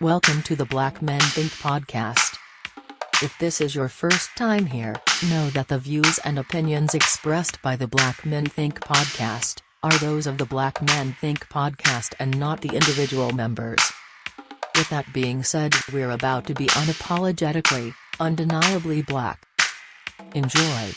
Welcome to the Black Men Think podcast. If this is your first time here, know that the views and opinions expressed by the Black Men Think podcast are those of the Black Men Think podcast and not the individual members. With that being said, we're about to be unapologetically, undeniably black. Enjoy.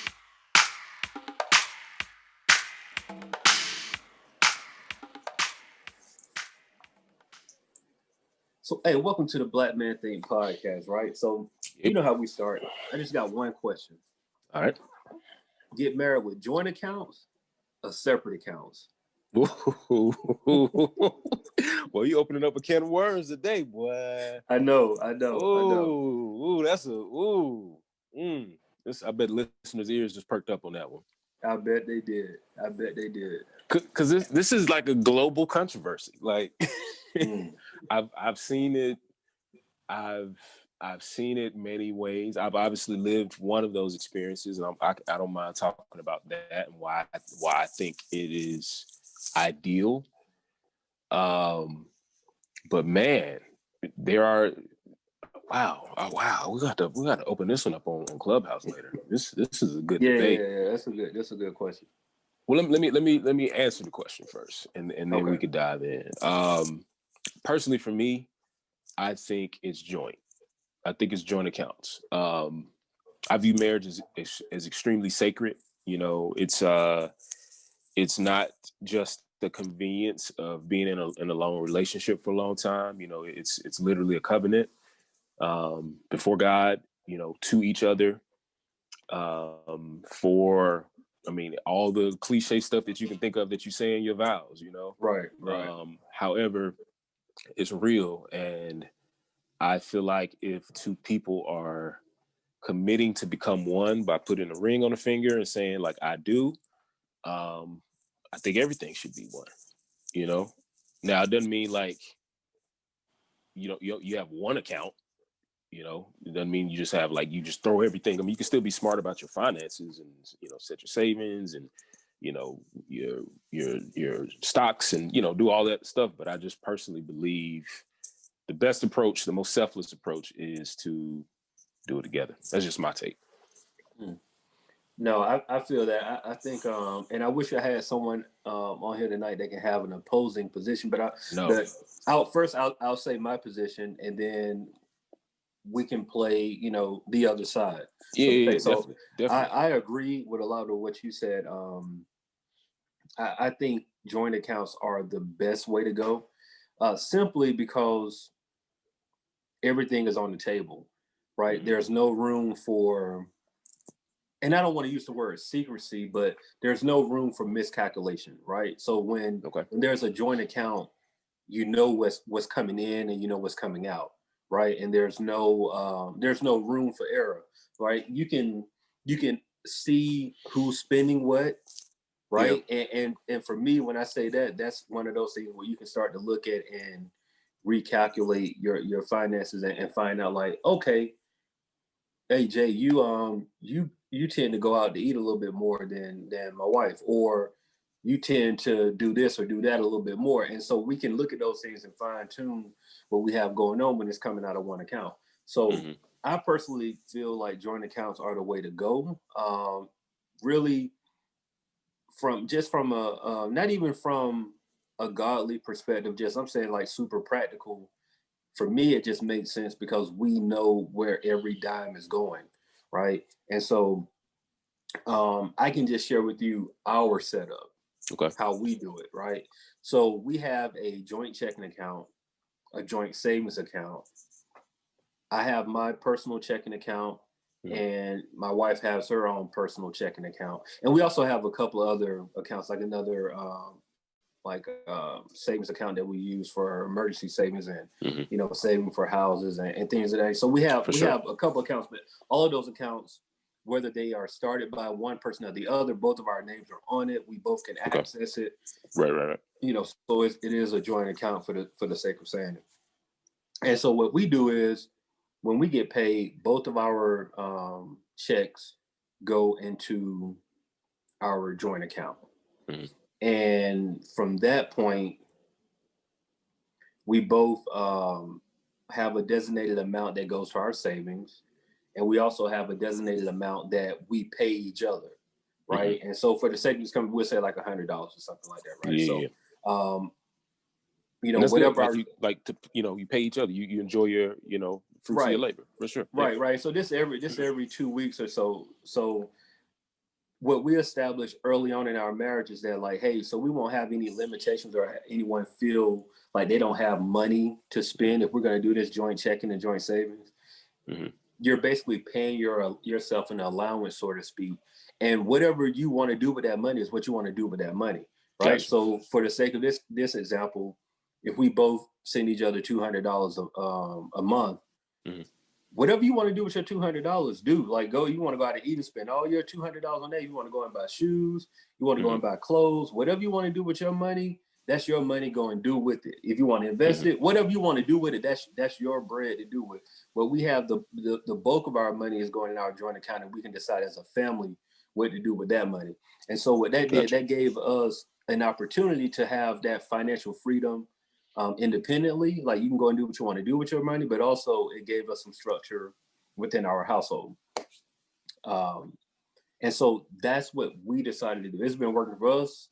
So, hey, welcome to the Black Man Think podcast, right? So, you know how we start. I just got one question. All right. Get married with joint accounts or separate accounts? Well, you opening up a can of worms today, boy. I know. That's a I bet listeners' ears just perked up on that one. I bet they did. Because this is like a global controversy. Like, I've seen it. I've seen it many ways. I've obviously lived one of those experiences, and I don't mind talking about that and why I think it is ideal. But man, there are wow. We got to open this one up on Clubhouse later. This is a good debate. Yeah. That's a good question. Well, let me answer the question first, and then we could dive in. Personally, for me, I think it's joint. I think it's joint accounts. I view marriage as extremely sacred. You know, it's not just the convenience of being in a long relationship for a long time. You know, it's literally a covenant before God. You know, to each other. All the cliche stuff that you can think of that you say in your vows. You know, right. However, it's real, and I feel like if two people are committing to become one by putting a ring on a finger and saying like I do, I think everything should be one. You know, now it doesn't mean like you have one account. You know, it doesn't mean you just have like you just throw everything. I mean, you can still be smart about your finances and set your savings and your stocks and do all that stuff. But I just personally believe the best approach, the most selfless approach, is to do it together. That's just my take. No, I feel that. I think, and I wish I had someone on here tonight that can have an opposing position. But I'll say my position, and then we can play, the other side. Definitely. I agree with a lot of what you said. I think joint accounts are the best way to go, simply because everything is on the table, right? Mm-hmm. There's no room for, and I don't want to use the word secrecy, but there's no room for miscalculation, right? So when there's a joint account, you know what's coming in and you know what's coming out, right? And there's no room for error, right? You can see who's spending what, right? Yeah. And for me, when I say that, that's one of those things where you can start to look at and recalculate your finances and find out like, okay, hey Jay, you tend to go out to eat a little bit more than my wife, or you tend to do this or do that a little bit more. And so we can look at those things and fine tune what we have going on when it's coming out of one account. So I personally feel like joint accounts are the way to go. Really from a not even from a godly perspective, just I'm saying like super practical. For me, it just makes sense because we know where every dime is going, right? And so I can just share with you our setup, how we do it, right? So we have a joint checking account, a joint savings account. I have my personal checking account, and my wife has her own personal checking account. And we also have a couple of other accounts, like another savings account that we use for our emergency savings and saving for houses and things of that. So we have a couple accounts, but all of those accounts, whether they are started by one person or the other, both of our names are on it. We both can access it. Right. So it is a joint account for the sake of saying it. And so what we do is when we get paid, both of our checks go into our joint account. And from that point, we both have a designated amount that goes to our savings, and we also have a designated amount that we pay each other, right? And so for the sake of this company, we'll say like $100 or something like that, right? Yeah. So, you And know, that's good. whatever Like our, you like to, you know, you pay each other. You enjoy your, you know, fruits of your right, labor for sure. right, right. So this every 2 weeks or so. So what we established early on in our marriage is that, like, hey, so we won't have any limitations or anyone feel like they don't have money to spend if we're going to do this joint checking and joint savings. You're basically paying yourself an allowance, so to speak, and whatever you want to do with that money is what you want to do with that money, right? Gotcha. So for the sake of this example, if we both send each other $200 a month, whatever you want to do with your $200, do. Like, go. You want to go out to eat and spend all your $200 on that. You want to go and buy shoes. You want to go and buy clothes. Whatever you want to do with your money, that's your money. Go and do with it. If you want to invest it, whatever you want to do with it, that's your bread to do with. But we have the bulk of our money is going in our joint account, and we can decide as a family what to do with that money. And so what that did, that gave us an opportunity to have that financial freedom independently. Like, you can go and do what you want to do with your money, but also it gave us some structure within our household. And so that's what we decided to do. It's been working for us.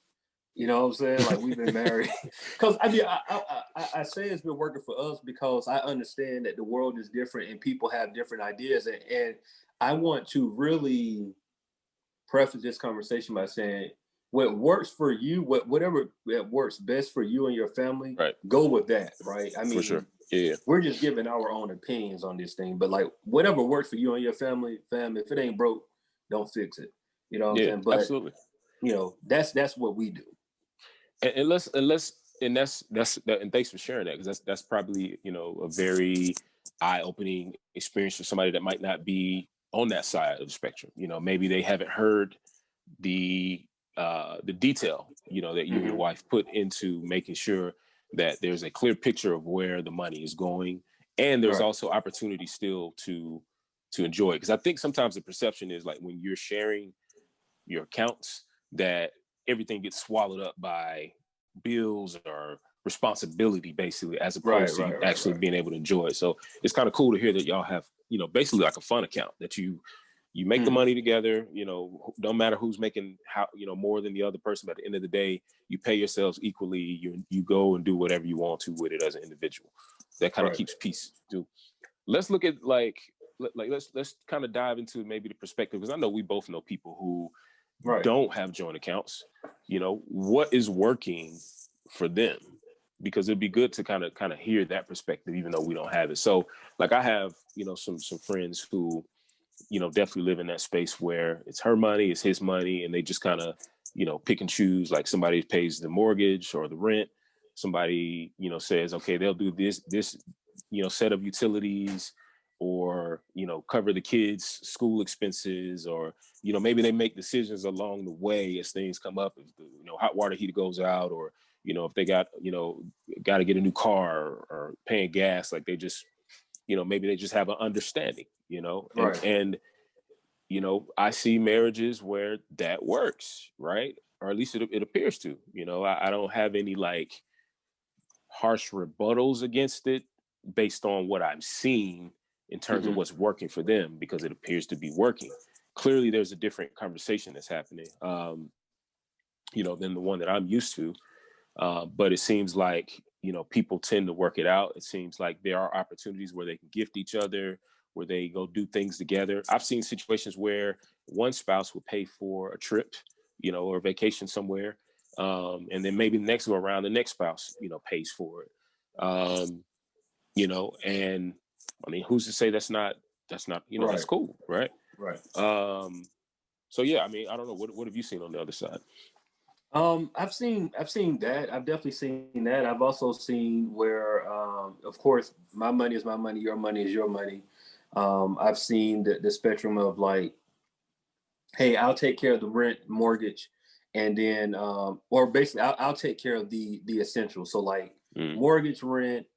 You know what I'm saying? Like, we've been married. Because I mean, I say it's been working for us because I understand that the world is different and people have different ideas. And I want to really preface this conversation by saying, what works for you, whatever that works best for you and your family, go with that, right? I mean, For sure. Yeah. we're just giving our own opinions on this thing, but like, whatever works for you and your family, if it ain't broke, don't fix it. You know what I'm saying? But absolutely. you know, that's what we do. And let's and and thanks for sharing that, because that's probably, you know, a very eye-opening experience for somebody that might not be on that side of the spectrum. You know, maybe they haven't heard the detail, you know, that you and your wife put into making sure that there's a clear picture of where the money is going, and there's also opportunity still to enjoy it. Because I think sometimes the perception is like, when you're sharing your accounts, that everything gets swallowed up by bills or responsibility, basically, as opposed to actually being able to enjoy it. So it's kind of cool to hear that y'all have, you know, basically like a fun account, that you make the money together. You know, don't matter who's making how, you know, more than the other person, but at the end of the day, you pay yourselves equally. You go and do whatever you want to with it as an individual. That kind of keeps peace too. Let's look at let's kind of dive into maybe the perspective, because I know we both know people who don't have joint accounts. You know, what is working for them? Because it'd be good to kind of hear that perspective, even though we don't have it. So, like, I have, you know, some friends who, you know, definitely live in that space where it's her money, it's his money, and they just kind of, you know, pick and choose. Like, somebody pays the mortgage or the rent. Somebody, you know, says, okay, they'll do this, you know, set of utilities, or, you know, cover the kids' school expenses, or, you know, maybe they make decisions along the way as things come up. If the, you know, hot water heater goes out, or, you know, if they got, you know, got to get a new car, or paying gas, like, they just, you know, maybe they just have an understanding, you know, and you know, I see marriages where that works, right? Or at least it appears to. You know, I don't have any like harsh rebuttals against it based on what I'm seeing in terms of what's working for them, because it appears to be working. Clearly, there's a different conversation that's happening, you know, than the one that I'm used to. But it seems like, you know, people tend to work it out. It seems like there are opportunities where they can gift each other, where they go do things together. I've seen situations where one spouse will pay for a trip, you know, or a vacation somewhere. And then maybe the next go around, the next spouse, you know, pays for it. You know, and I mean, who's to say that's not, you know, that's cool. Right. So yeah, I mean, I don't know. What have you seen on the other side? I've seen that. I've definitely seen that. I've also seen where, of course, my money is my money, your money is your money. I've seen the spectrum of like, hey, I'll take care of the rent, mortgage, and then, or basically, I'll take care of the essentials. So like mortgage, rent,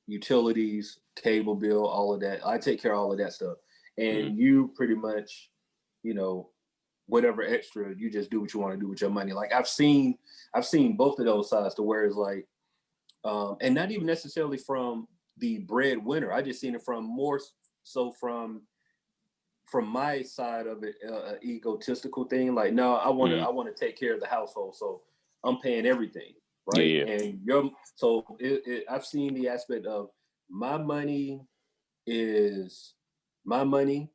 utilities, cable bill, all of that. I take care of all of that stuff, and you pretty much, you know, whatever extra, you just do what you want to do with your money. Like, I've seen both of those sides, to where it's like, and not even necessarily from the breadwinner. I just seen it from more so from my side of it, egotistical thing. Like, no, I want to take care of the household, so I'm paying everything, right? Yeah. And I've seen the aspect of my money is my money,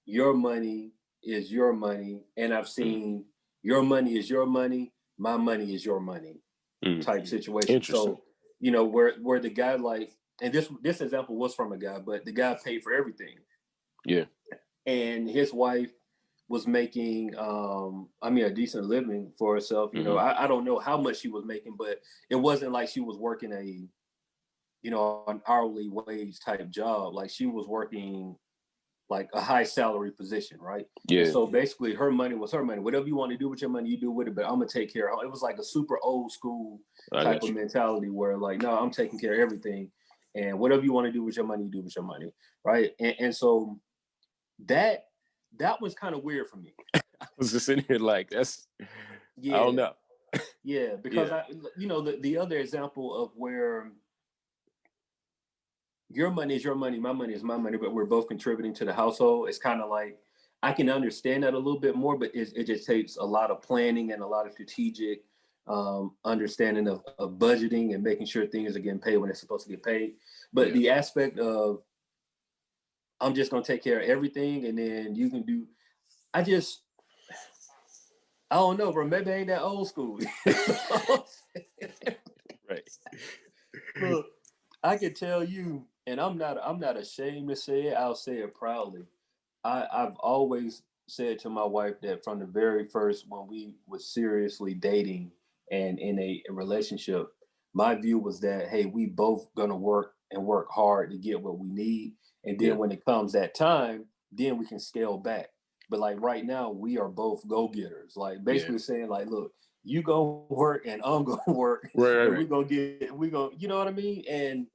your money is your money, and I've seen your money is your money, my money is your money type situation. Interesting. So, you know, where the guy, like, and this example was from a guy, but the guy paid for everything. Yeah. And his wife was making a decent living for herself. You know, I don't know how much she was making, but it wasn't like she was working an hourly wage type job. Like, she was working like a high salary position, right? Yeah. And so basically her money was her money. Whatever you want to do with your money, you do with it, but I'm gonna take care of it. It was like a super old school type of mentality where, like, no, I'm taking care of everything. And whatever you want to do with your money, you do with your money. Right. And so that was kind of weird for me. I was just sitting here like, that's, Yeah. I don't know. Yeah, because the other example of where your money is your money, my money is my money, but we're both contributing to the household. It's kind of like, I can understand that a little bit more, but it just takes a lot of planning and a lot of strategic understanding of budgeting and making sure things are getting paid when they're supposed to get paid. But the aspect of, I'm just going to take care of everything and then you can do, I don't know, bro. Maybe I ain't that old school. Right. Look, I can tell you, and I'm not ashamed to say it. I'll say it proudly. I've always said to my wife that from the very first, when we were seriously dating and in a relationship, my view was that, hey, we both gonna work hard to get what we need, and then when it comes that time, then we can scale back. But like right now, we are both go getters. Like, basically saying, like, look, you go work and I'm gonna work, and we gonna, you know what I mean? And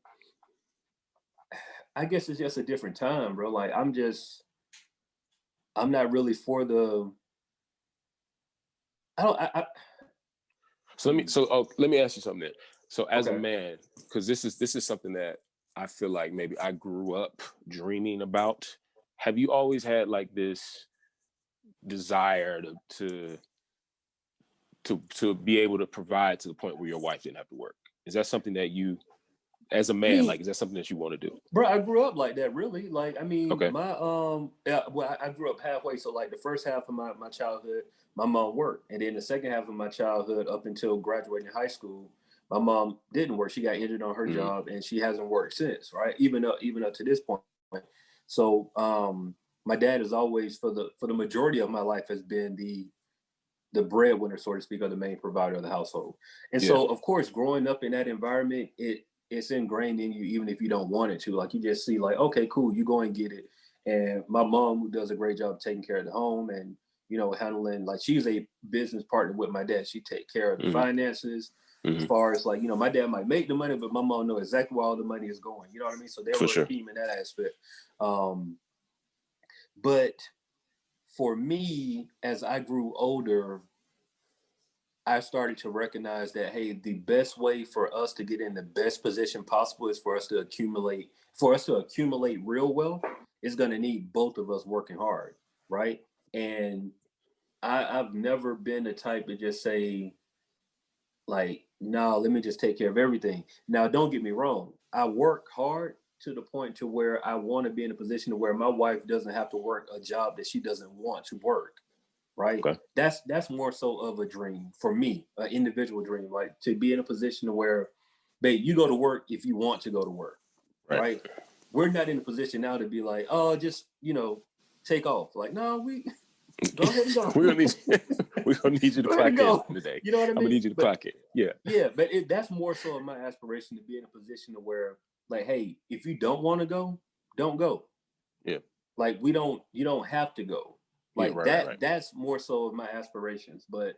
I guess it's just a different time, bro. Like, I'm not really for the. I don't. Let me ask you something then. So as a Okay. man, because this is something that I feel like maybe I grew up dreaming about. Have you always had like this desire to be able to provide to the point where your wife didn't have to work? Is that something that you, as a man, like, is that something that you want to do? Bro, I grew up like that, really. Like, I mean, Okay. I grew up halfway. So like the first half of my childhood, my mom worked. And then the second half of my childhood, up until graduating high school, my mom didn't work. She got injured on her job and she hasn't worked since, right? Even up to this point. So my dad is always, for the majority of my life, has been the breadwinner, so to speak, or the main provider of the household. And so, of course, growing up in that environment, it's ingrained in you, even if you don't want it to. Like, you just see, like, okay, cool, you go and get it. And my mom, who does a great job taking care of the home and, you know, handling, like, she's a business partner with my dad. She take care of the finances. As far as, like, you know, my dad might make the money, but my mom know exactly where all the money is going. You know what I mean? So they're a team in that aspect. But for me, as I grew older, I started to recognize that, hey, the best way for us to get in the best position possible is for us to accumulate real wealth. Is going to need both of us working hard, right? And I've never been the type to just say, like, no, let me just take care of everything. Now, don't get me wrong. I work hard to the point to where I want to be in a position to where my wife doesn't have to work a job that she doesn't want to work. Right. Okay. That's more so of a dream for me, an individual dream, like to be in a position to where, babe, you go to work if you want to go to work. Right. We're not in a position now to be like, oh, just, you know, take off. Like, no, we go ahead and go. we're gonna need you to clock in today. You know what I mean? I'm gonna need you to clock in. Yeah. Yeah, but that's more so of my aspiration, to be in a position to where, like, hey, if you don't want to go, don't go. Yeah. Like, you don't have to go. Like, that's more so of my aspirations. But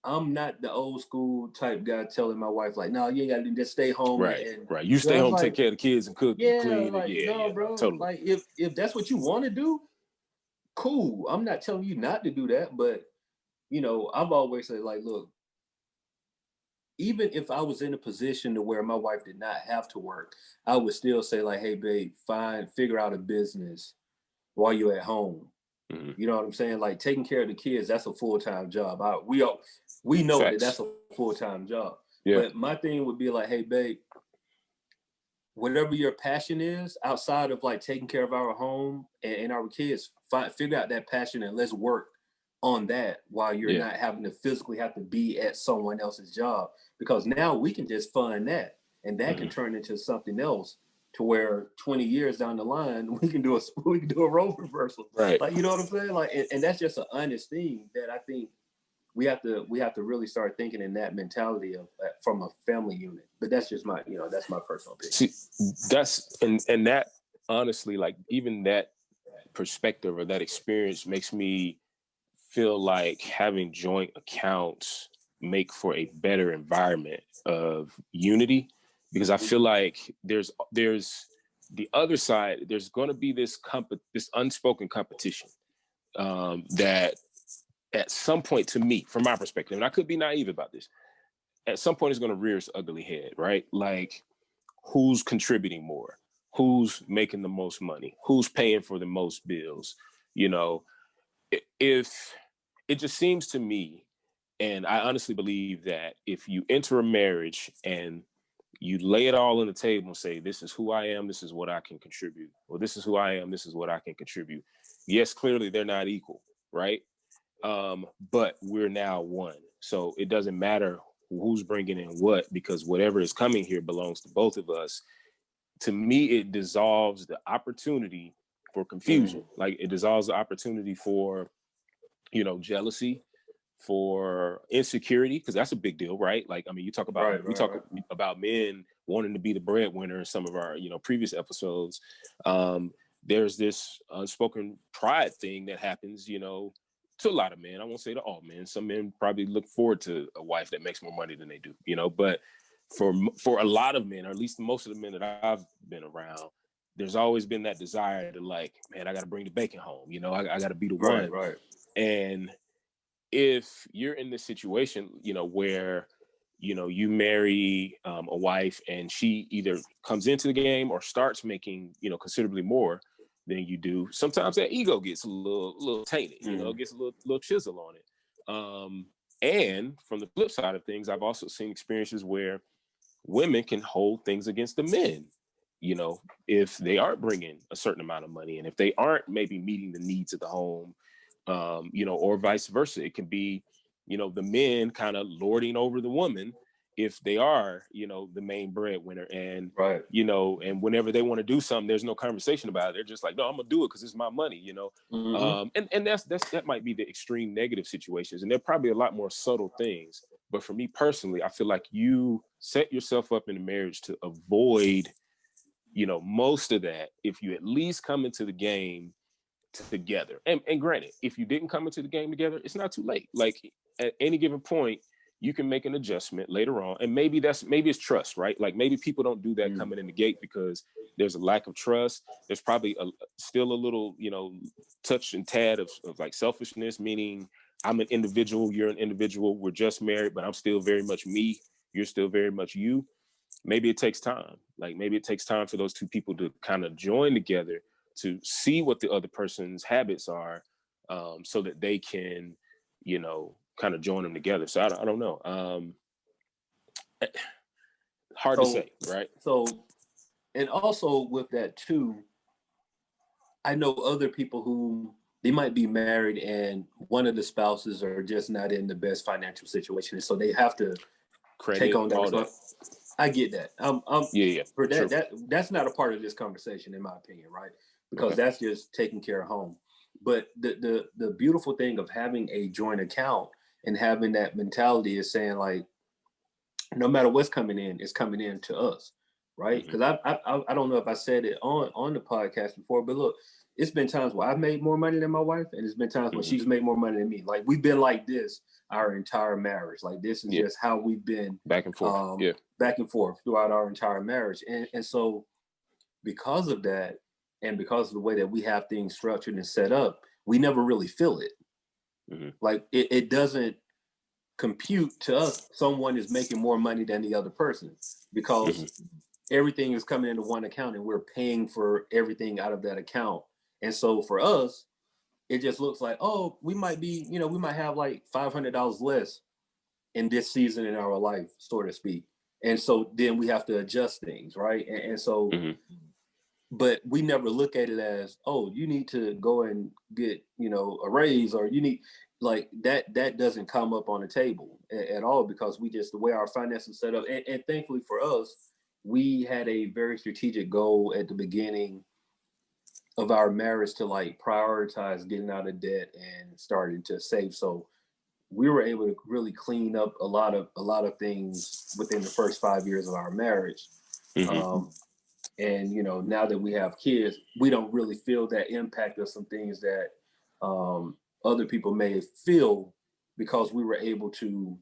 I'm not the old school type guy telling my wife, like, no, you ain't gotta just stay home. Right. You stay home, like, take care of the kids and cook and clean. Like, no, bro. Totally. Like, if that's what you want to do, cool. I'm not telling you not to do that. But, you know, I've always said, like, look, even if I was in a position to where my wife did not have to work, I would still say like, hey, babe, figure out a business while you're at home. Mm-hmm. You know what I'm saying? Like taking care of the kids, that's a full-time job. We know that Facts. that's a full-time job. Yeah. But my thing would be like, hey, babe, whatever your passion is outside of like taking care of our home and our kids, figure out that passion and let's work on that while you're Yeah. not having to physically have to be at someone else's job, because now we can just fund that and that can turn into something else to where 20 years down the line we can do a role reversal. Right. Like, you know what I'm saying? Like, and that's just an honest thing that I think we have to really start thinking in that mentality of from a family unit. But that's just my, that's my personal opinion. See, that's and that honestly, like even that perspective or that experience makes me feel like having joint accounts make for a better environment of unity, because I feel like there's the other side. There's going to be this unspoken competition that at some point, to me, from my perspective, and I could be naive about this, at some point it's going to rear its ugly head, right? Like, who's contributing more? Who's making the most money? Who's paying for the most bills? If it just seems to me, and I honestly believe that if you enter a marriage and you lay it all on the table and say, this is who I am, this is what I can contribute, or this is who I am, this is what I can contribute. Yes, clearly they're not equal, right? But we're now one. So it doesn't matter who's bringing in what, because whatever is coming here belongs to both of us. To me, it dissolves the opportunity for confusion. Like, it dissolves the opportunity for, jealousy, for insecurity, because that's a big deal, right? Like, I mean, we talk about men wanting to be the breadwinner in some of our, previous episodes. There's this unspoken pride thing that happens, to a lot of men. I won't say to all men. Some men probably look forward to a wife that makes more money than they do, but for a lot of men, or at least most of the men that I've been around, there's always been that desire to, like, man, I got to bring the bacon home. I got to be the one. Right. And if you're in this situation, where, you marry a wife and she either comes into the game or starts making, considerably more than you do, sometimes that ego gets a little tainted, gets a little chisel on it. And from the flip side of things, I've also seen experiences where women can hold things against the men, if they aren't bringing a certain amount of money and if they aren't maybe meeting the needs of the home, or vice versa. It can be, the men kind of lording over the woman if they are, the main breadwinner, and, Right. And whenever they want to do something, there's no conversation about it. They're just like, no, I'm gonna do it because it's my money, and that might be the extreme negative situations, and there are probably a lot more subtle things. But for me personally, I feel like you set yourself up in a marriage to avoid, most of that if you at least come into the game together. And granted, if you didn't come into the game together, it's not too late. Like, at any given point, you can make an adjustment later on. And maybe it's trust, right? Like, maybe people don't do that coming in the gate because there's a lack of trust. There's probably still a little, touch and tad of like selfishness, meaning I'm an individual, you're an individual, we're just married, but I'm still very much me, you're still very much you. Maybe it takes time. Like, maybe it takes time for those two people to kind of join together to see what the other person's habits are, so that they can, kind of join them together. So I don't know. Hard to say, right? So, and also with that too, I know other people who they might be married and one of the spouses are just not in the best financial situation, so they have to take on that responsibility. I get that. Yeah. For that's not a part of this conversation, in my opinion, right? Because that's just taking care of home. But the beautiful thing of having a joint account and having that mentality is saying, like, no matter what's coming in, it's coming in to us, right? Because I don't know if I said it on the podcast before, but look, it's been times where I've made more money than my wife, and it's been times when she's made more money than me. Like, we've been like this our entire marriage. Like, this is just how we've been back and forth, back and forth throughout our entire marriage. And so because of that, and because of the way that we have things structured and set up, we never really feel it. Like, it doesn't compute to us someone is making more money than the other person, because everything is coming into one account and we're paying for everything out of that account. And so for us, it just looks like, oh, we might be, we might have like $500 less in this season in our life, so to speak. And so then we have to adjust things, right? And so, but we never look at it as, oh, you need to go and get, a raise, or you need, like that doesn't come up on the table at all, because we just, the way our finances set up. And thankfully for us, we had a very strategic goal at the beginning of our marriage to like prioritize getting out of debt and starting to save. So we were able to really clean up a lot of things within the first 5 years of our marriage. And now that we have kids, we don't really feel that impact of some things that other people may feel, because we were able to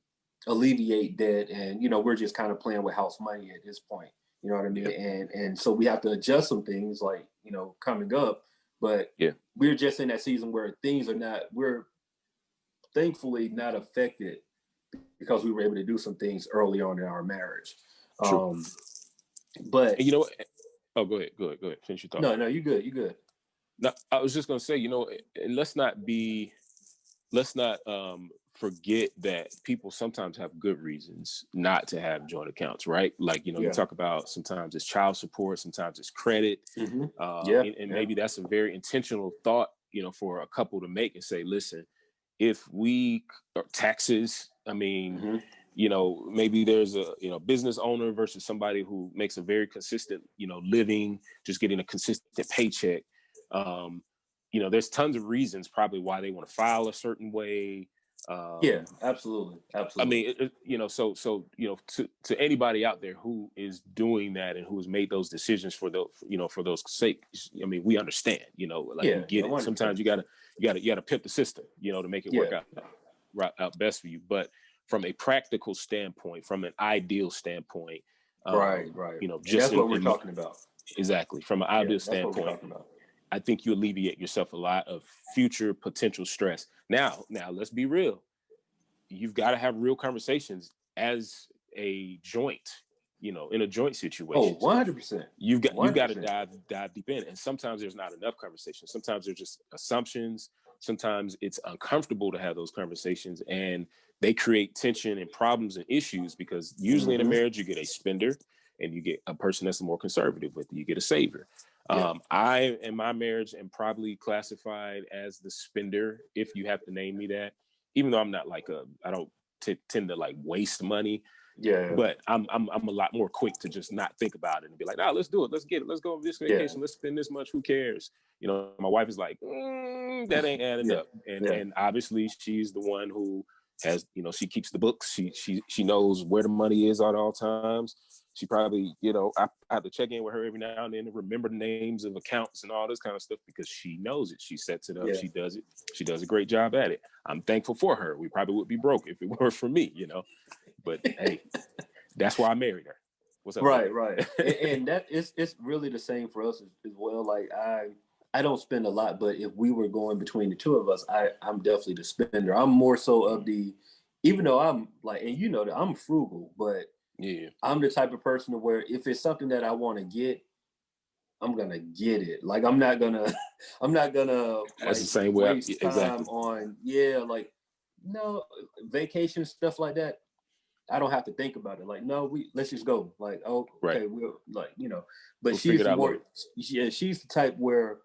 alleviate debt, and we're just kind of playing with house money at this point. You know what I mean? And so we have to adjust some things, like coming up, but we're just in that season where things are not. We're thankfully not affected, because we were able to do some things early on in our marriage. But and oh, go ahead. Finish your thought. No, you good. You good. No, I was just gonna say, and let's not forget that people sometimes have good reasons not to have joint accounts, right? Like, you talk about sometimes it's child support, sometimes it's credit. And maybe that's a very intentional thought, for a couple to make and say, listen, if we taxes, I mean, maybe there's a business owner versus somebody who makes a very consistent, living, just getting a consistent paycheck. There's tons of reasons probably why they want to file a certain way. Absolutely. I mean, to anybody out there who is doing that and who has made those decisions for those sake, I mean, we understand, we get it. Sometimes you gotta pimp the system, to make it work out best for you. But from a practical standpoint, from an ideal standpoint, right. Just that's what we're talking about. Exactly. From an ideal standpoint, I think you alleviate yourself a lot of future potential stress. Now, let's be real. You've got to have real conversations as a joint, in a joint situation. 100%. You've got to dive deep in. And sometimes there's not enough conversation. Sometimes there's just assumptions. Sometimes it's uncomfortable to have those conversations, and they create tension and problems and issues, because usually in a marriage, you get a spender and you get a person that's more conservative with you. You get a saver. I, in my marriage, am probably classified as the spender, if you have to name me that, even though I'm not like I don't tend to like waste money. But I'm a lot more quick to just not think about it and be like, let's do it. Let's get it. Let's go on this vacation. Let's spend this much. Who cares? My wife is like, that ain't adding up. And obviously she's the one who has, she keeps the books. She knows where the money is at all times. She probably, I have to check in with her every now and then and remember the names of accounts and all this kind of stuff, because she knows it. She sets it up. She does it. She does a great job at it. I'm thankful for her. We probably would be broke if it weren't for me, But hey, that's why I married her. What's up? Right. and that it's really the same for us as well. Like I don't spend a lot, but if we were going between the two of us, I'm definitely the spender. I'm more so of the, even though I'm like, and that I'm frugal, but I'm the type of person to where if it's something that I want to get, I'm gonna get it. Like I'm not gonna that's the same way waste time on vacation stuff like that. I don't have to think about it. Like, no, let's just go. Like, okay, we'll but she's more, she's the type where,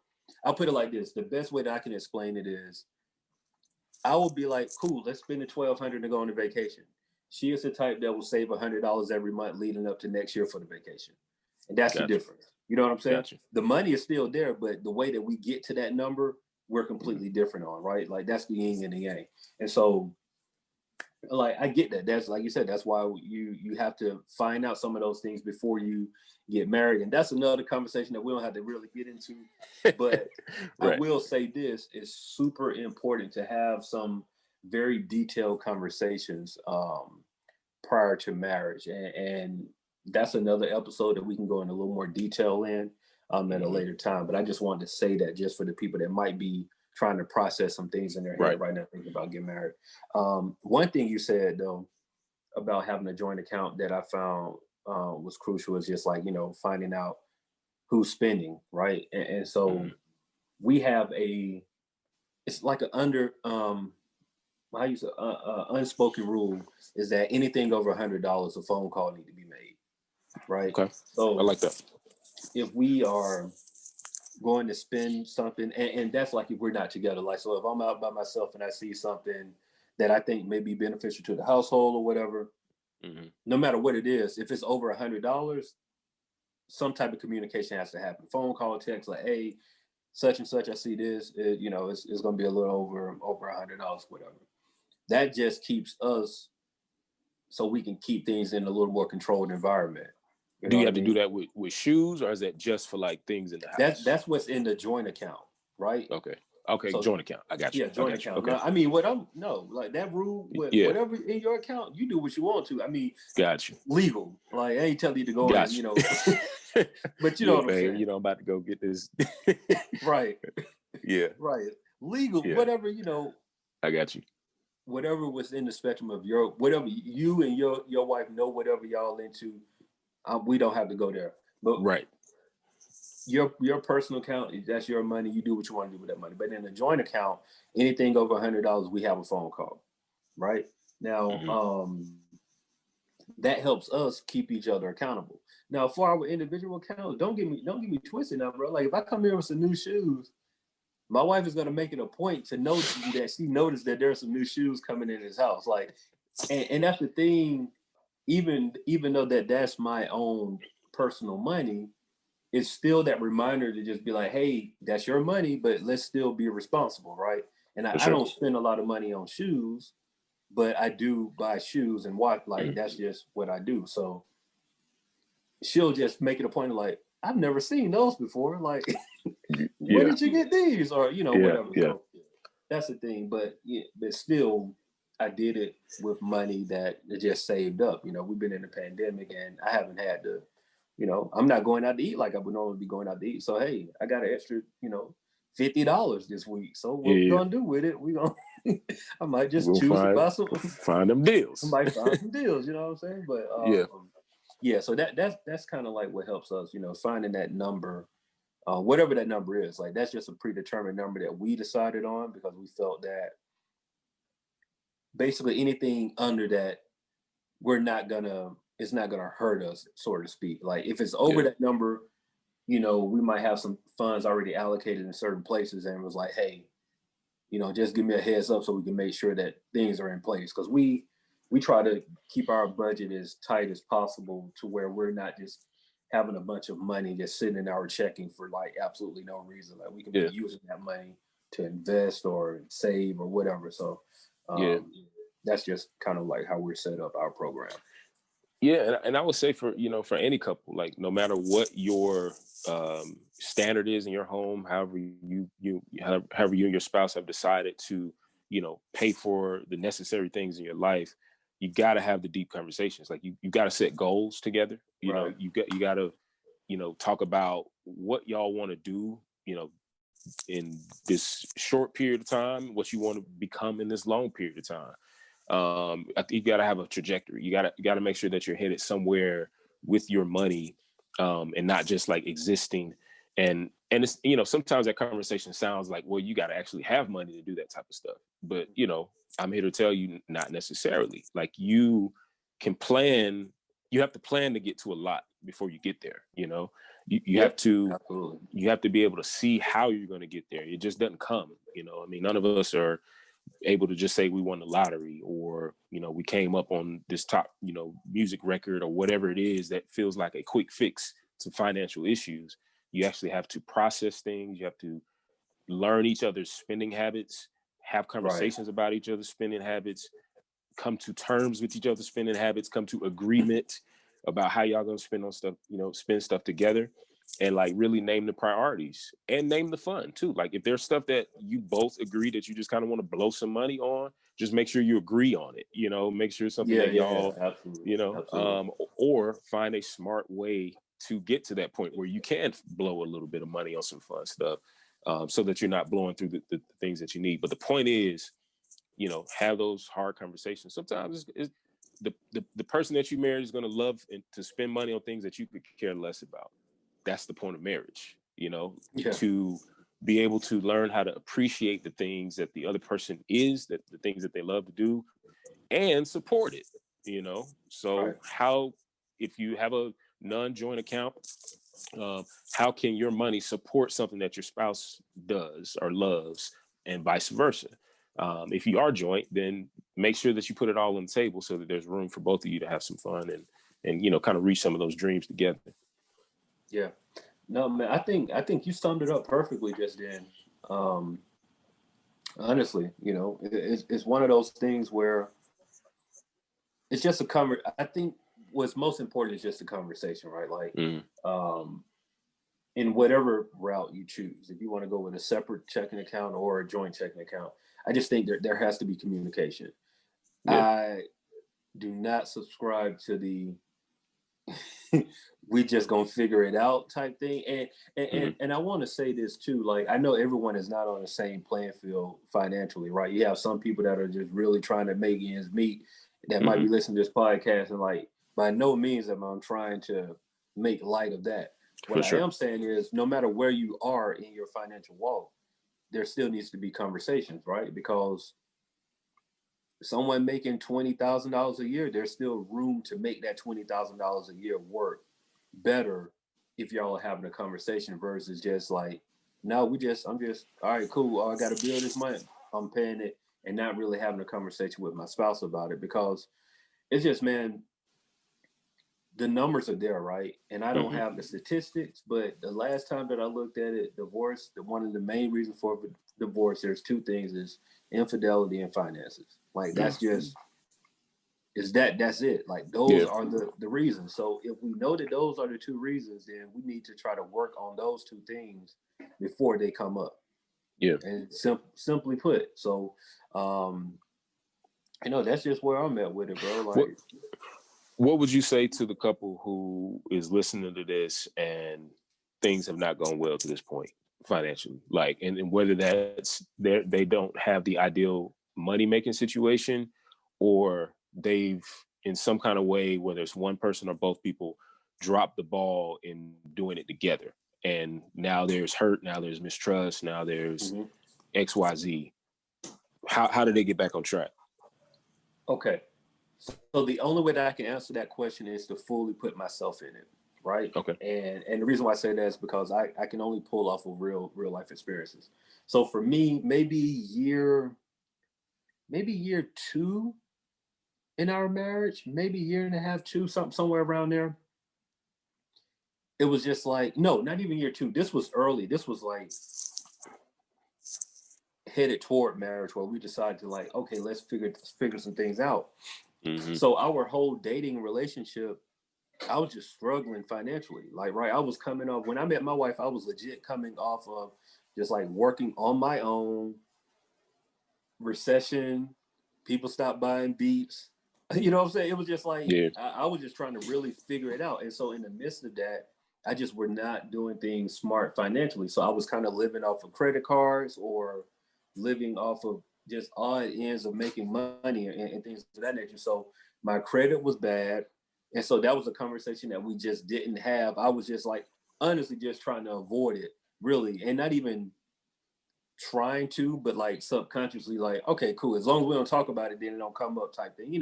I'll put it like this. The best way that I can explain it is, I will be like, cool, let's spend the $1,200 to go on a vacation. She is the type that will save $100 every month leading up to next year for the vacation. And that's the difference. You know what I'm saying? The money is still there, but the way that we get to that number, we're completely different on, right? Like that's the yin and the yang. And so, like, I get that. That's, like you said, that's why you have to find out some of those things before you get married. And that's another conversation that we don't have to really get into. But I will say this, is super important to have some very detailed conversations prior to marriage. And that's another episode that we can go in a little more detail in at a later time. But I just wanted to say that just for the people that might be trying to process some things in their head right now, thinking about getting married. One thing you said though about having a joint account that I found was crucial is just like, finding out who's spending, right? And so we have it's like an I use an unspoken rule is that anything over $100, a phone call need to be made, right? Okay, so I like that. If we are going to spend something, and that's like if we're not together, like, so if I'm out by myself and I see something that I think may be beneficial to the household or whatever, no matter what it is, if it's over $100, some type of communication has to happen. Phone call, text, like, hey, such and such, I see this, it's going to be a little over $100, whatever. That just keeps us so we can keep things in a little more controlled environment. Do you have to do that with shoes, or is that just for like things in the house? That's what's in the joint account, right? Okay, so, joint account. I got you. Yeah, joint account. Okay. Now, I mean, like that rule, whatever in your account, you do what you want to. I mean, got you. Legal. Like, I ain't telling you to go got in, but you know what I'm saying. I'm about to go get this. Right. Yeah. Right. Legal, whatever, I got you. Whatever was in the spectrum of whatever you and your wife know, whatever y'all into, we don't have to go there. But your personal account, that's your money. You do what you want to do with that money. But in a joint account, anything over $100, we have a phone call, right? Now, that helps us keep each other accountable. Now, for our individual accounts, don't get me twisted now, bro. Like, if I come here with some new shoes, my wife is gonna make it a point to notice that she noticed that there's some new shoes coming in his house. Like, and that's the thing. Even though that's my own personal money, it's still that reminder to just be like, hey, that's your money, but let's still be responsible, right? And I don't spend a lot of money on shoes, but I do buy shoes and watch. Like, that's just what I do. So she'll just make it a point of like, I've never seen those before. Like, where did you get these? Or, whatever. Yeah. So that's the thing. But still, I did it with money that just saved up. We've been in the pandemic and I haven't had to, I'm not going out to eat like I would normally be going out to eat. So, hey, I got an extra, $50 this week. So what we gonna do with it? I might just choose to buy some. Find them deals. I might find some deals, you know what I'm saying? But so that's kind of like what helps us, finding that number, whatever that number is. Like, that's just a predetermined number that we decided on because we felt that basically anything under that, it's not gonna hurt us, so to speak. Like, if it's over that number, we might have some funds already allocated in certain places, and it was like, hey, just give me a heads up so we can make sure that things are in place. Because we try to keep our budget as tight as possible to where we're not just having a bunch of money just sitting in our checking for like absolutely no reason. Like, we can be using that money to invest or save or whatever. So that's just kind of like how we're set up our program. Yeah, and I would say for any couple, like, no matter what your standard is in your home, however you and your spouse have decided to pay for the necessary things in your life, you got to have the deep conversations. Like, you got to set goals together. You got to talk about what y'all want to do in this short period of time, what you want to become in this long period of time. I think you got to have a trajectory. You got to make sure that you're headed somewhere with your money, and not just like existing. And it's, sometimes that conversation sounds like, well, you got to actually have money to do that type of stuff. But, I'm here to tell you, not necessarily. Like, you can plan, you have to plan to get to a lot before you get there. You have to, absolutely. You have to be able to see how you're going to get there. It just doesn't come, I mean, none of us are able to just say we won the lottery, or we came up on this top music record, or whatever it is that feels like a quick fix to financial issues. You actually have to process things. You have to learn each other's spending habits, have conversations about each other's spending habits, come to terms with each other's spending habits, come to agreement about how y'all gonna spend on stuff, spend stuff together, and like really name the priorities and name the fun too. Like, if there's stuff that you both agree that you just kind of want to blow some money on, just make sure you agree on it. Make sure it's something that y'all, absolutely. Or find a smart way to get to that point where you can blow a little bit of money on some fun stuff. so that you're not blowing through the things that you need. But the point is, have those hard conversations. Sometimes it's the person that you marry is going to love and to spend money on things that you could care less about. That's the point of marriage, to be able to learn how to appreciate the things that the other person is, that the things that they love to do, and support it, So Right. how, if you have a non-joint account, how can your money support something that your spouse does or loves, and vice versa? If you are joint, then make sure that you put it all on the table so that there's room for both of you to have some fun and kind of reach some of those dreams together. Yeah. No, man, I think you summed it up perfectly just then. Honestly, it's one of those things where it's just I think what's most important is just a conversation, right? Like, in whatever route you choose, if you want to go with a separate checking account or a joint checking account, I just think there has to be communication. Yeah. I do not subscribe to the we just gonna figure it out type thing. And I want to say this too, like, I know everyone is not on the same playing field financially, right? You have some people that are just really trying to make ends meet that might be listening to this podcast, and like, by no means am I trying to make light of that. What I am saying is, no matter where you are in your financial walk, there still needs to be conversations, right? Because someone making $20,000 a year, there's still room to make that $20,000 a year work better if y'all are having a conversation versus just like, no, I'm just, all right, cool. I got a bill this month, I'm paying it, and not really having a conversation with my spouse about it, because it's just, man, the numbers are there, right? And I don't have the statistics, but the last time that I looked at it, divorce, one of the main reasons for divorce, there's two things: is infidelity and finances. Like, that's just, that's it. Like, those are the reasons. So if we know that those are the two reasons, then we need to try to work on those two things before they come up. Yeah. And simply put. So, that's just where I'm at with it, bro. Like, what would you say to the couple who is listening to this and things have not gone well to this point financially? Like, and whether that's they don't have the ideal money-making situation, or they've, in some kind of way, whether it's one person or both people, dropped the ball in doing it together. And now there's hurt, now there's mistrust, now there's XYZ. How do they get back on track? Okay. So the only way that I can answer that question is to fully put myself in it, right? Okay. And the reason why I say that is because I can only pull off of real life experiences. So for me, maybe year 2 in our marriage, maybe year and a half, 2, somewhere around there. It was just like, no, not even year 2. This was early. This was like headed toward marriage, where we decided to, like, okay, let's figure some things out. So our whole dating relationship, I was just struggling financially. Like, right, I was coming off, when I met my wife, I was legit coming off of just like working on my own, recession, people stopped buying Beats. You know what I'm saying? It was just like, I was just trying to really figure it out. And so in the midst of that, I just were not doing things smart financially. So I was kind of living off of credit cards, or living off of just odd ends of making money and things of that nature. So my credit was bad. And so that was a conversation that we just didn't have. I was just like, honestly, just trying to avoid it, really. And not even trying to, but like subconsciously, like, okay, cool. As long as we don't talk about it, then it don't come up type thing.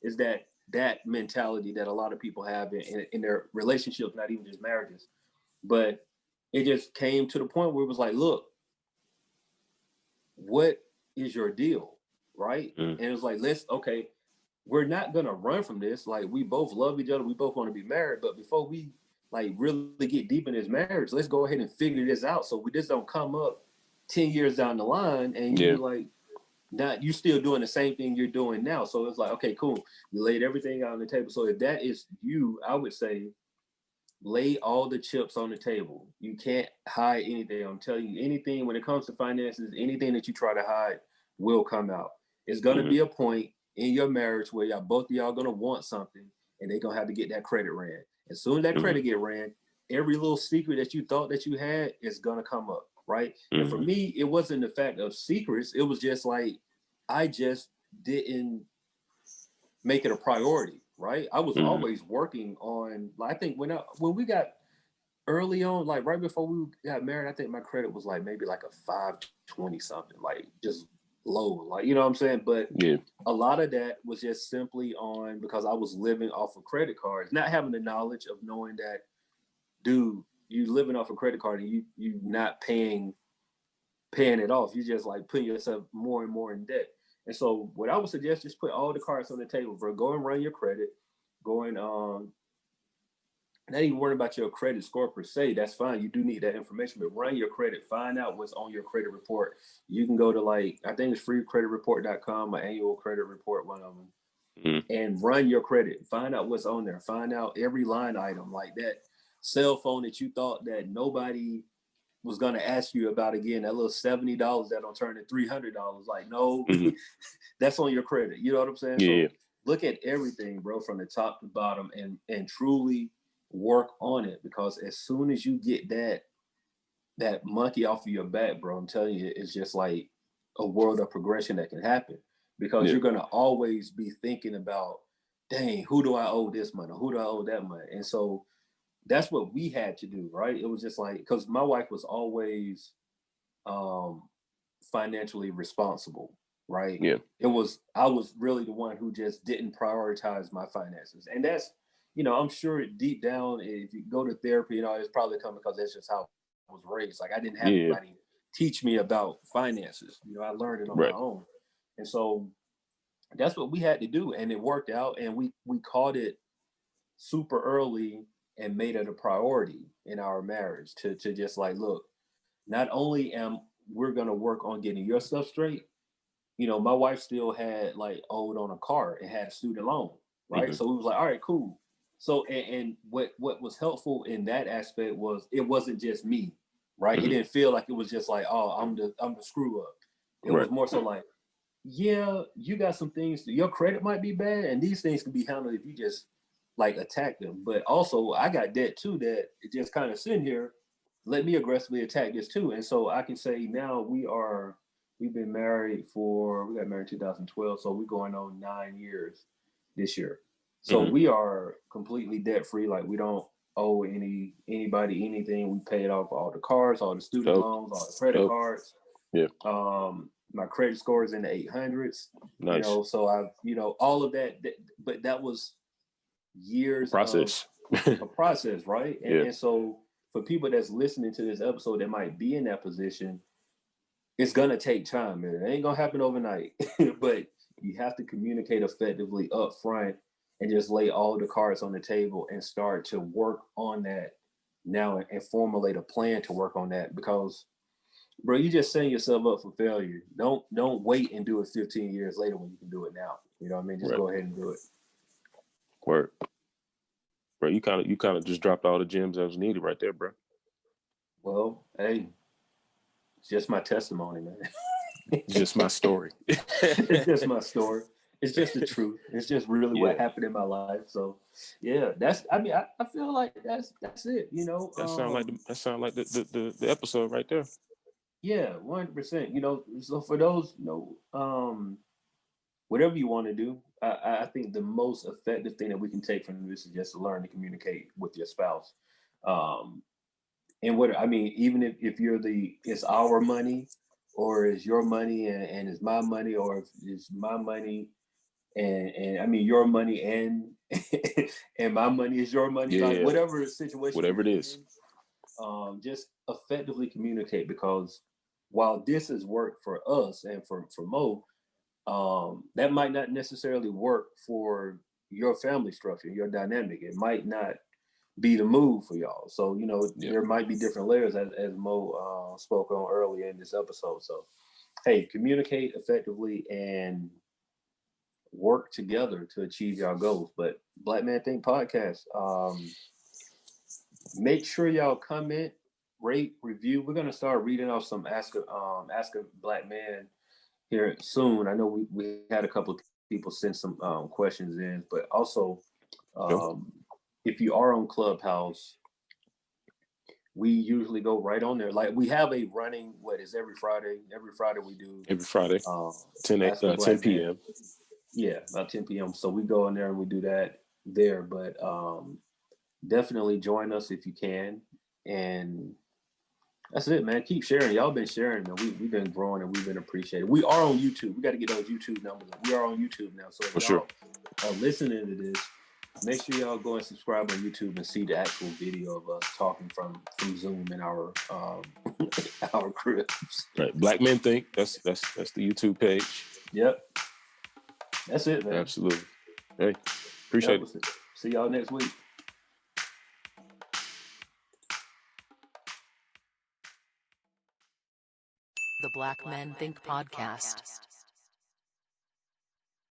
Is that mentality that a lot of people have in their relationships, not even just marriages. But it just came to the point where it was like, look, what is your deal, right? And it was like, we're not gonna run from this. Like, we both love each other, we both want to be married, but before we like really get deep in this marriage, let's go ahead and figure this out, so we just don't come up 10 years down the line and you like, not, you still doing the same thing you're doing now. So it's like, okay, cool, we laid everything out on the table. So if that is you, I would say, lay all the chips on the table. You can't hide anything. I'm telling you, anything when it comes to finances, anything that you try to hide will come out. It's gonna be a point in your marriage where both of y'all gonna want something, and they're gonna have to get that credit ran. As soon as that credit get ran, every little secret that you thought that you had is gonna come up. right? And for me, it wasn't the fact of secrets. It was just like I just didn't make it a priority, right? I was always working on. Like, I think when we got early on, like right before we got married, I think my credit was like maybe like a 520 something, like just low, like you know what I'm saying. But Yeah. a lot of that was just simply on because I was living off of credit cards, not having the knowledge of knowing that, dude, you living off a credit card and you not paying it off. You just like putting yourself more and more in debt. And so what I would suggest, just put all the cards on the table, bro. Go and run your credit. Go and not even worry about your credit score per se. That's fine. You do need that information, but run your credit. Find out what's on your credit report. You can go to like, I think it's freecreditreport.com, my annual credit report, one of them, and run your credit. Find out what's on there. Find out every line item, like that cell phone that you thought that nobody was going to ask you about again, that little $70 that'll turn to $300. Like, no, that's on your credit. You know what I'm saying? Yeah. So look at everything, bro, from the top to bottom, and truly work on it, because as soon as you get that monkey off of your back, bro, I'm telling you, it's just like a world of progression that can happen, because you're going to always be thinking about, dang, who do I owe this money? Who do I owe that money? And so that's what we had to do, right? It was just like, because my wife was always financially responsible, right? Yeah. I was really the one who just didn't prioritize my finances. And that's, I'm sure deep down, if you go to therapy, it's probably coming because that's just how I was raised. Like, I didn't have anybody teach me about finances. I learned it on my own. And so that's what we had to do. And it worked out. And we caught it super early and made it a priority in our marriage to just like, look, not only am we're going to work on getting your stuff straight, my wife still had like owed on a car and had a student loan, right? So we was like, all right, cool. So and what was helpful in that aspect was it wasn't just me, right? It didn't feel like it was just like, oh, I'm the screw up. It was more so like, yeah, you got some things. Your credit might be bad, and these things can be handled if you just like attack them. But also, I got debt too that it just kind of sitting here. Let me aggressively attack this too. And so I can say now we've been married we got married in 2012, so we're going on 9 years this year. So we are completely debt free. Like, we don't owe anybody anything. We paid off all the cars, all the student loans, all the credit cards. Yeah. My credit score is in the 800s. Nice. So I've, all of that, but that was years of a process, right? And so for people that's listening to this episode that might be in that position, it's gonna take time, man. It ain't gonna happen overnight. But you have to communicate effectively up front and just lay all the cards on the table and start to work on that now and formulate a plan to work on that, because bro, you just setting yourself up for failure. Don't wait and do it 15 years later when you can do it now. You know what I mean? Just go ahead and do it. Word. Bro, you kind of just dropped all the gems that was needed right there, bro. Well, hey, it's just my testimony, man. It's just my story. It's just my story. It's just the truth. It's just really what happened in my life. So, yeah, I feel like that's it. That sound like the episode right there. Yeah, 100%. So for those, whatever you want to do, I think the most effective thing that we can take from this is just to learn to communicate with your spouse. And even if you're it's our money, or it's your money and it's my money, or if it's my money and your money and and my money is your money, like whatever situation, whatever it is, just effectively communicate, because while this has worked for us and for Mo, that might not necessarily work for your family structure, your dynamic. It might not be the move for y'all. So, there might be different layers as Mo spoke on earlier in this episode. So, hey, communicate effectively and work together to achieve your goals. But Black Man Think Podcast, make sure y'all comment, rate, review. We're gonna start reading off some Ask a Black Man here soon. I know we had a couple of people send some questions in, but also if you are on Clubhouse, we usually go right on there. Like we have a running, what is every Friday? Every Friday we do Every Friday, uh, 10 p.m. Yeah, about 10 p.m. So we go in there and we do that there. But definitely join us if you can. And that's it, man. Keep sharing. Y'all been sharing, man. We've been growing and we've been appreciated. We are on YouTube. We got to get those YouTube numbers up. We are on YouTube now. So if For y'all sure. are listening to this, make sure y'all go and subscribe on YouTube and see the actual video of us talking from Zoom in our our cribs. Right. Black Men Think. That's the YouTube page. Yep. That's it, man. Absolutely. Hey, appreciate it. See y'all next week. The Black Men Think Podcast.